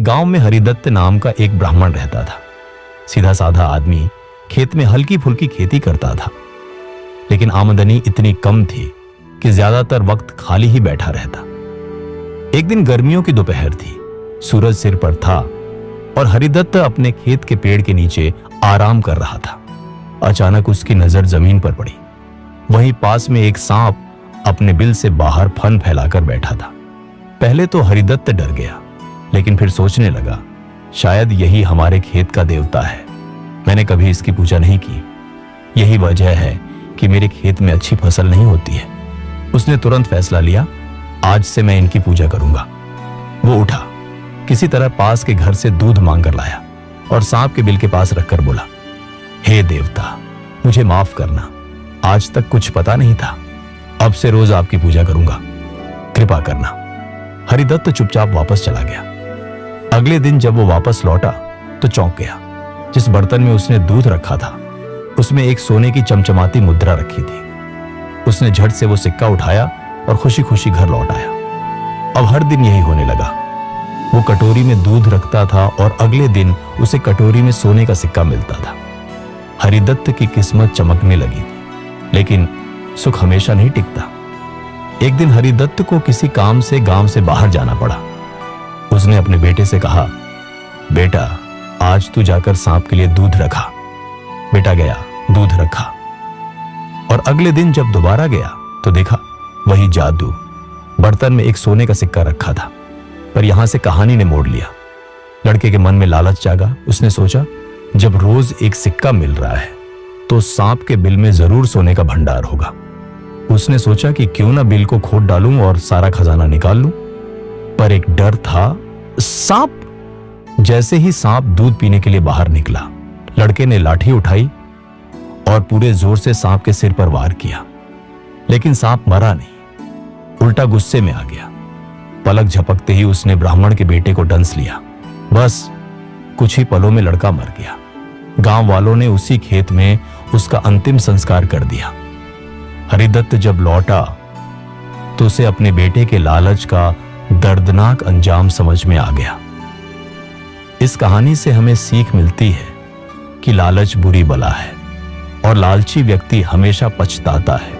एक गांव में हरिदत्त नाम का एक ब्राह्मण रहता था। सीधा साधा आदमी, खेत में हल्की फुल्की खेती करता था, लेकिन आमदनी इतनी कम थी कि ज्यादातर वक्त खाली ही बैठा रहता। एक दिन गर्मियों की दोपहर थी, सूरज सिर पर था और हरिदत्त अपने खेत के पेड़ के नीचे आराम कर रहा था। अचानक उसकी नजर जमीन पर पड़ी। वहीं पास में एक सांप अपने बिल से बाहर फन फैलाकर बैठा था। पहले तो हरिदत्त डर गया, लेकिन फिर सोचने लगा, शायद यही हमारे खेत का देवता है। मैंने कभी इसकी पूजा नहीं की, यही वजह है कि मेरे खेत में अच्छी फसल नहीं होती है। उसने तुरंत फैसला लिया, आज से मैं इनकी पूजा करूंगा। वो उठा, किसी तरह पास के घर से दूध मांग कर लाया और सांप के बिल के पास रखकर बोला, हे देवता, मुझे माफ करना, आज तक कुछ पता नहीं था। अब से रोज आपकी पूजा करूंगा, कृपा करना। हरिदत्त चुपचाप वापस चला गया। अगले दिन जब वो वापस लौटा तो चौंक गया। जिस बर्तन में उसने दूध रखा था उसमें एक सोने की चमचमाती मुद्रा रखी थी। उसने झट से वो सिक्का उठाया और खुशी खुशी घर लौट आया। अब हर दिन यही होने लगा। वो कटोरी में दूध रखता था और अगले दिन उसे कटोरी में सोने का सिक्का मिलता था। हरिदत्त की किस्मत चमकने लगी थी, लेकिन सुख हमेशा नहीं टिकता। एक दिन हरिदत्त को किसी काम से गांव से बाहर जाना पड़ा। उसने अपने बेटे से कहा, बेटा, आज तू जाकर सांप के लिए दूध रखा। बेटा गया, दूध रखा और अगले दिन जब दोबारा गया तो देखा वही जादू। बर्तन में एक सोने का सिक्का रखा था, पर यहां से कहानी ने मोड़ लिया। लड़के के मन में लालच जागा। उसने सोचा, जब रोज एक सिक्का मिल रहा है तो सांप के बिल में जरूर सोने का भंडार होगा। उसने सोचा कि क्यों ना बिल को खोद डालूं और सारा खजाना निकाल लूं, पर एक डर था, सांप। जैसे ही सांप दूध पीने के लिए बाहर निकला, लड़के ने लाठी उठाई और पूरे जोर से सांप के सिर पर वार किया, लेकिन सांप मरा नहीं, उल्टा गुस्से में आ गया। पलक झपकते ही उसने ब्राह्मण के बेटे को डंस लिया। बस कुछ ही पलों में लड़का मर गया। गांव वालों ने उसी खेत में उसका अंतिम संस्कार कर दिया। हरिदत्त जब लौटा तो उसे अपने बेटे के लालच का दर्दनाक अंजाम समझ में आ गया। इस कहानी से हमें सीख मिलती है कि लालच बुरी बला है और लालची व्यक्ति हमेशा पछताता है।